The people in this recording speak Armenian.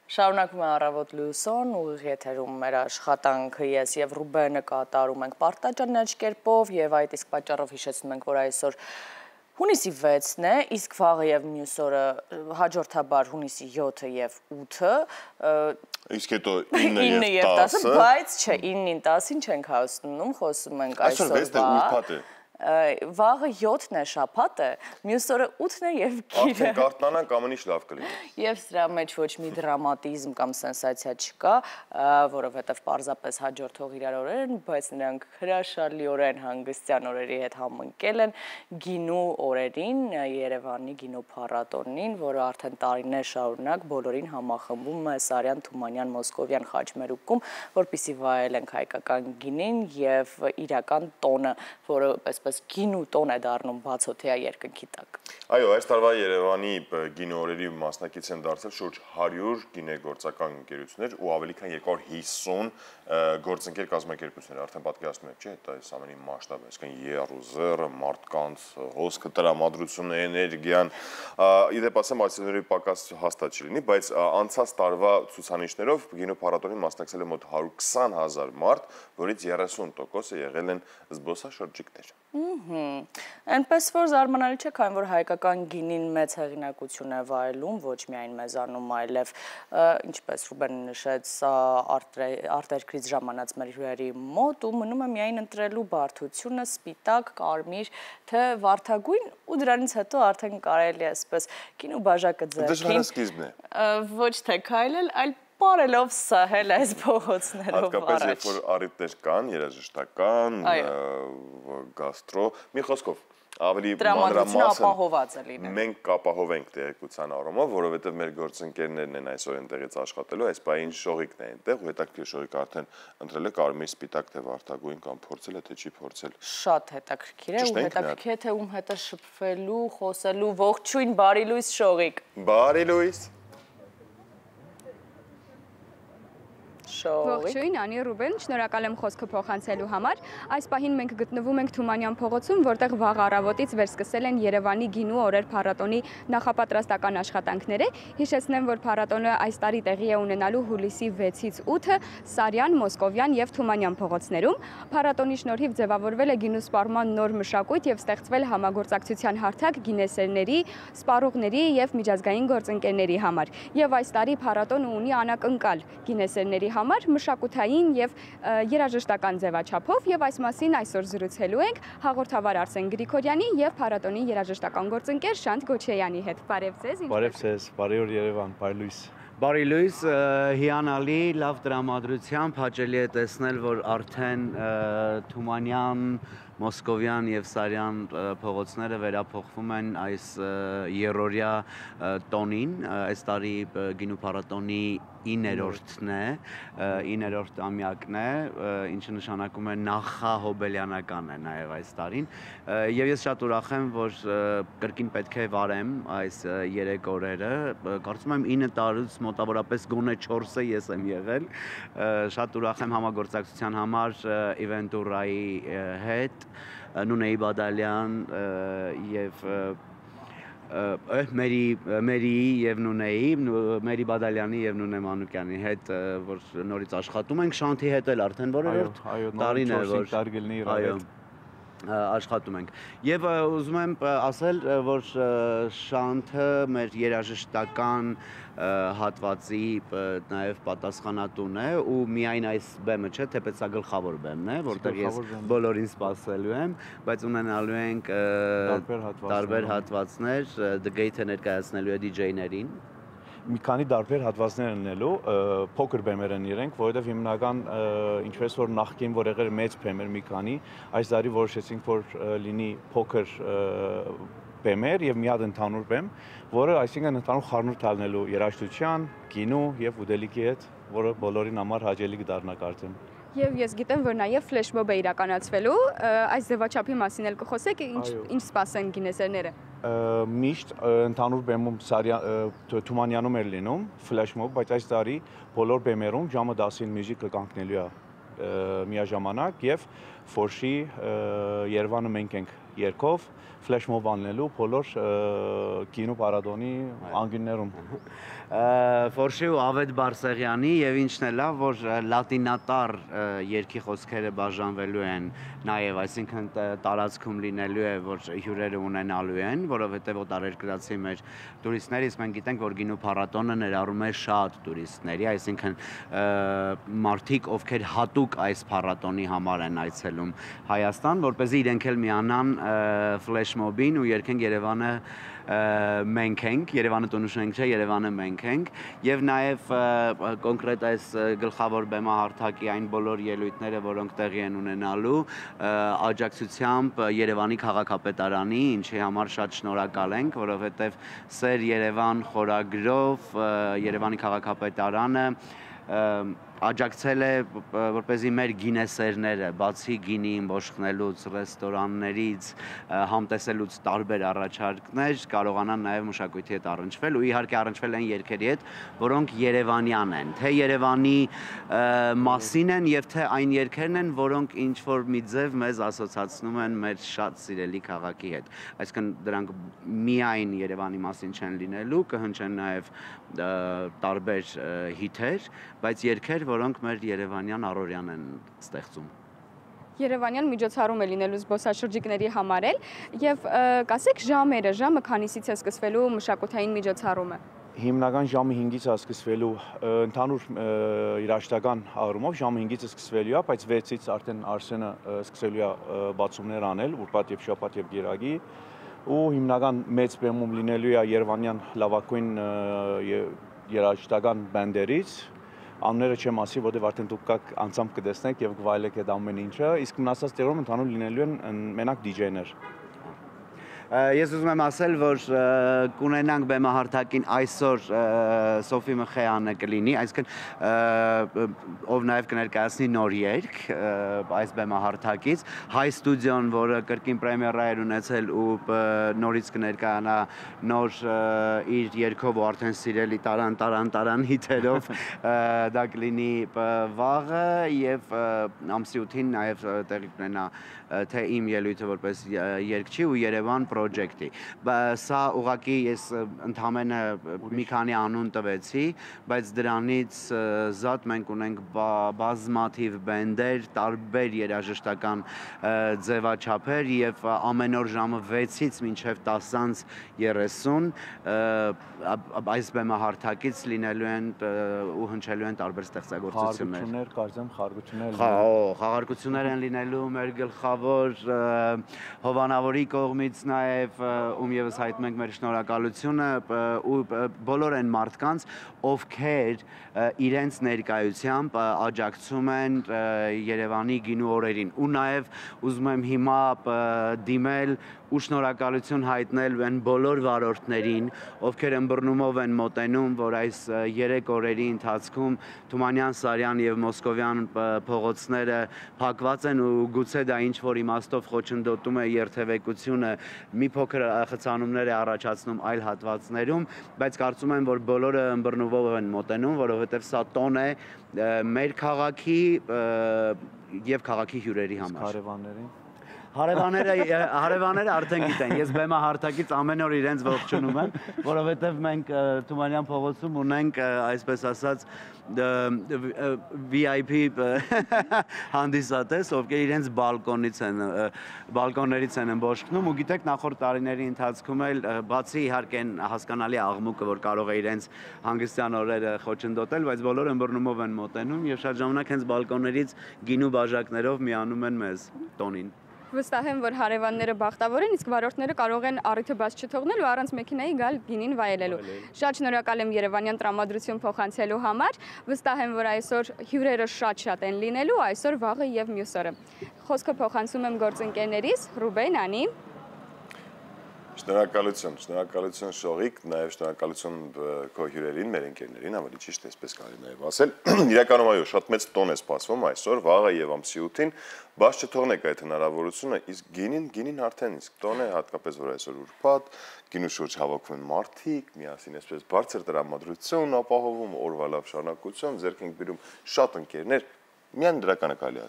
Շարունակում է առավոտ լույսոն, ուղիղ եթերում մեր աշխատանքը ես և Ռուբենը կատարում ենք պարտաճան աճ կերպով և այդ իսկ պատճառով հիշեցնում ենք, որ այսօր հունիսի 6-ն է, իսկ վաղը և մյուս օրը հաջորդաբար հունիսի 7-ը և 8-ը, իսկ հետո 9 և 10-ը, բայց չէ, 9-ին 10-ին չենք հասնում, խոսում ենք այսօր Վաղը 7-ն է շաբաթ է, մյուս օրը 8-ն է և գիրը։ Արդեն կարտնանանք ամեն ինչ լավ կլինի։ Եվ սրա մեջ ոչ մի դրամատիզմ կամ սենսացիա չկա, որովհետև պարզապես հաջորդող իրար օրեր են, բայց նրանք հրաշալիորեն հանգստյան օրերի հետ համընկել են գինու օրերին, Երևանի գինու փառատոնին, որը արդեն տարիներ շարունակ բոլորին համախմբում է Սարյան, Թումանյան, Մոսկովյան խաչմերուկում, որպեսզի վայելենք հայկական գինին և իրական տոնը, որը գինու տոն է դառնում բացօթյա երկնքի տակ։ Այո, այս տարվա Երևանի գինու օրերի մասնակից են դարձել շուրջ 100 գինեգործական ընկերություններ ու ավելի քան 250 գործընկեր կազմակերպություններ, արդեն պատկերացնում եք, չէ՞, այս ամենի մասշտաբը, այսինքն երուզերը, մարդկանց հոսքը, տրամադրությունը, էներգիան, իդեպ ասեմ, այսօրի պակաս հաստատ չի լինի, բայց անցած տարվա ցուցանիշներով գինու փառատոնին մասնակցել է մոտ 120,000 մարդ, որից 30%-ը եղել են զբոսաշրջիկներ։ Այնպես որ զարմանալի չէ, քանի որ հայկական գինին մեծ հեղինակություն է վայելում, ոչ միայն մեզանում, այլև ինչպես Ռուբենը նշեց, արտերկրից ժամանած մեր հյուրերի մոտ ու մնում է միայն ընտրելու բարդությունը, սպիտակ, կարմիր, թե վարդագույն ու դրանից հետո արդեն կարելի է այսպես գինու բաժակը ձեռքին ոչ թե քայլել, այլ պարելով սահել այս փողոցներով առաջ։ Հատկապես երբ որ առիթներ կան, երաժշտական, գաստրո, մի խոսքով, ավելի մանրամասն մենք կապահովենք տեղեկության առումով, որովհետև մեր գործընկերներն են այսօր այնտեղից աշխատելու, այս պահին շողիկն է այնտեղ ու հետաքրքիր շողիկը արդեն ընտրել է կարմիր, սպիտակ, թե վարդագույն կամ փորձել է, թե չի փորձել։ Շատ հետաքրքիր է ու հետաքրքիր է, թե ում հետ է շփվելու, խոսելու, ողջույն, բարի լույս շողիկ։ Բարի լույս։ Ողջույն, Անի Ռուբեն, շնորհակալ եմ խոսքը փոխանցելու համար։ Այս պահին մենք գտնվում ենք Թումանյան փողոցում, որտեղ վաղ առավոտից վերսկսել են Երևանի գինու օրեր փառատոնի նախապատրաստական աշխատանքները։ Հիշեցնեմ, որ փառատոնը այս տարի տեղի է ունենալու հուլիսի 6-ից 8-ը Սարյան, Մոսկովյան և Թումանյան փողոցներում։ Փառատոնի շնորհիվ ձևավորվել է գինու սպառման նոր մշակույթ և ստեղծվել համագործակցության հարթակ գինեսերների, սպառողների և միջազգային գործընկերների համար։ Եվ այս տարի փառատոնը ունի անակնկալ գինեսերների համար մշակութային և երաժշտական ձևաչափով և այս մասին այսօր զրուցելու ենք հաղորդավար Արսեն Գրիգորյանի և փառատոնի երաժշտական գործընկեր Շանթ Գոչեյանի հետ։ Բարև ձեզ։ Բարև ձեզ, բարի օր Երևան, բարի լույս։ Բարի լույս, հիանալի, լավ տրամադրությամբ հաճելի է տեսնել, որ արդեն Թումանյան, Մոսկովյան և Սարյան փողոցները վերափոխվում են այս երրորդյա տոնին, այս տարի գինու փառատոնի 9-րդն է, 9-րդ ամյակն է, ինչը նշանակում է նախահոբելյանական է նաև այս տարին, և ես շատ ուրախ եմ, որ կրկին պետք է վարեմ այս 3 օրերը, կարծում եմ 9 տարուց մոտավորապես գոնե 4-ը ես եմ եղել, շատ ուրախ եմ համագործակցության համար Իվենտուրայի հետ, Նունեի Բադալյան և Մերիի և Նունեի, Մերի Բադալյանի և Նունե Մանուկյանի հետ, որ նորից աշխատում ենք, Շանթի հետ էլ արդեն որերորդ տարին է, որ աշխատում ենք։ Եվ ուզում եմ ասել, որ Շանթը մեր երաժշտական հատվածի նաև պատասխանատուն է ու միայն այս բեմը չէ, թեպետ սա գլխավոր բեմն է, որտեղ ես բոլորին սպասելու եմ, բայց ունենալու ենք տարբեր հատվածներ, Դգեյթը ներկայացնելու է DJ-ներին։ Մի քանի տարբեր հատվածներ ունելու, փոքր բեմեր են իրենք, որովհետև հիմնական ինչպես որ նախկին որ եղել մեծ բեմեր մի քանի, այս տարի որոշեցինք, որ լինի փոքր բեմեր եւ մի հատ ընդհանուր բեմ, որը այսինքն ընդհանուր խառնուրդ տալնելու երաժշտության, գինու եւ ուտելիքի հետ, որը բոլորին համար հաճելի կդառնա կարծեմ։ Եվ ես գիտեմ, որ նաև ֆլեշմոբ է իրականացվելու, այս ձևաչափի մասին էլ կխոսեք, ինչ սպասեն գինեսերները։ Միշտ ընդհանուր բեմում Թումանյանում էր լինում ֆլեշմոբ, բայց այս տարի բոլոր բեմերում ժամը 10-ին մյուզիկը կանգնելու է միաժամանակ եւ Ֆորշի Երևանը մենք ենք երկով ֆլեշ մոբ անելու բոլոր կինո պարադոնի անկյուններում։ Ֆորշի ու Ավետ Բարսեղյանի եւ ինչն է լավ, որ լատինատար երգի խոսքերը բաժանվելու են նաեւ, այսինքն տարածքում լինելու է, որ հյուրերը ունենալու են, որովհետեւ օտարերկրացի մեր տուրիստներ, իսկ մենք գիտենք, որ գինու փառատոնը ներառում է շատ տուրիստների, այսինքն մարդիկ, ովքեր հատուկ այս փառատոնի համար են այցելում Հայաստան, որպեսզի իրենք էլ միանան ֆլեշ մոբին ու երգեն Երևանը մենք ենք, Երևանը տոնուշենք չէ, Երևանը մենք ենք եւ նաեւ կոնկրետ այս գլխավոր բեմահարթակի այն բոլոր ելույթները, որոնք տեղի են ունենալու աջակցությամբ Երևանի քաղաքապետարանի, ինչի համար շատ շնորհակալ ենք, որովհետեւ Սեր Երևան խորագրով Երևանի քաղաքապետարանը աջակցել է, որպեսզի մեր գինեսերները, բացի գինին բոշխնելուց, ռեստորաններից, համտեսելուց տարբեր առաջարկներ, կարողանան նաև մշակույթի հետ առնչվել ու իհարկե առնչվել են երգերի հետ, որոնք երևանյան են, թե Երևանի մասին են եւ թե այն երգերն են, որոնք ինչ որ մի ձև մեզ ասոցացնում են մեր շատ սիրելի քաղաքի հետ։ Այսինքն դրանք միայն Երևանի մասին չեն լինելու, կհնչեն նաև տարբեր հիթեր, բայց երգեր, որոնք մեր երևանյան առօրյան են ստեղծում։ Երևանյան միջոցառում է լինելու զբոսաշրջիկների համար էլ եւ կասեք ժամերը, ժամը քանիսից է սկսվելու մշակութային միջոցառումը։ Հիմնական ժամը 5-ից է սկսվելու, ընդհանուր երաժշտական առումով ժամը 5-ից է սկսվելու է, բայց 6-ից արդեն Արսենը սկսելու է բացումներ անել, ուրբաթ եւ շաբաթ եւ գիրագի, ու հիմնական մեծ բեմում լինելու է երևանյան լավագույն երաժշտական բանդերից, անունները չեմ ասի, որտեղ արդեն դուք անցամբ կտեսնեք եւ կվայելեք այդ ամեն ինչը, իսկ մնացած տեղերում ընդհանուր լինելու են մենակ DJ-ներ։ Ես ուզում եմ ասել, որ կունենանք բեմահարթակին այսօր Սոֆի Մխեյանը կլինի, այսինքն ով նաև կներկայացնի նոր երգ այս բեմահարթակից, Հայ ստուդիոն, որը կրկին պրեմիերա էր ունեցել ու նորից կներկայանա նոր իր երգով ու արդեն սիրելի տարան հիթերով, դա կլինի վաղը եւ ամսի 8-ին նաև տեղի կունենա թե իմ ելույթը որպես երգչի ու Երևան պրոջեկտի։ Սա ուղղակի ես ընդհանրապես մի քանի անուն տվեցի, բայց դրանից զատ մենք ունենք բազմաթիվ բենդեր, տարբեր երաժշտական ձևաչափեր եւ ամեն օր ժամը 6-ից մինչեւ 10:30 այս բեմահարթակից լինելու են ու հնչելու են տարբեր ստեղծագործություններ։ Խաղարկություններ են լինելու մեր գլխավոր հովանավորի կողմից նաև ում եւս հայտնում ենք մեր շնորհակալությունը ու բոլոր այն մարդկանց, ովքեր իրենց ներկայությամբ աջակցում են Երևանի գինու օրերին ու նաև ուզում եմ հիմա դիմել ու շնորհակալություն հայտնել այն բոլոր վարորդներին, ովքեր ըմբռնումով են մոտենում, որ այս 3 օրերի ընթացքում Թումանյան, Սարյան եւ Մոսկովյան փողոցները փակված են ու գուցե դա ինչ որ իմաստով խոչընդոտում է երթևեկությունը, մի փոքր խցանումներ է առաջացնում այլ հատվածներում, բայց կարծում եմ, որ բոլորը ըմբռնումով են մոտենում, որովհետեւ սա տոն է մեր քաղաքի եւ քաղաքի հյուրերի համար։ Հարևանները արդեն գիտեն, ես բեմահարթակից ամեն օր իրենց ողջունում եմ, որովհետև մենք Թումանյան փողոցում ունենք, այսպես ասած, VIP հանդիսատես, ովքեր իրենց բալկոններից են ըմբոշխնում ու գիտեք նախորդ տարիների ընթացքում էլ բացի իհարկե հասկանալի աղմուկը, որ կարող է իրենց հանգստյան օրերը խոչընդոտել, բայց բոլորը ըմբռնումով են մոտենում եւ շատ ժամանակ հենց բալկոններից գինու բաժակներով միանում են մեզ տոնին։ Վստահ եմ, որ հարևանները բախտավոր են, իսկ վարորդները կարող են առիթը բաց չթողնել ու առանց մեքենայի գալ գինին վայելելու։ Շատ շնորհակալ եմ Երևանյան տրամադրություն փոխանցելու համար։ Վստահ եմ, որ այսօր հյուրերը շատ են լինելու, այսօր, վաղը եւ մյուս օրը։ Խոսքը փոխանցում եմ գործընկերներիս Ռուբեն, Անի։ Շնորհակալություն Շողիկ, նաև շնորհակալություն քո հյուրերին, մեր ընկերներին, ավելի ճիշտ էսպես կարելի նաև ասել։ Իրականում այո, շատ մեծ տոն է սպասվում այսօր, վաղը եւ ամսի 8-ին, բաց չթողնեք այդ հնարավորությունը, իսկ գինին արդեն իսկ տոն է, հատկապես որ այսօր ուրբաթ, գինու շուրջ հավաքվում են մարդիկ, միասին այսպես բարձր տրամադրություն ապահովում, օրվա լավ շարունակություն, ձեռք ենք բերում շատ ընկերներ, միայն դրականը կարելի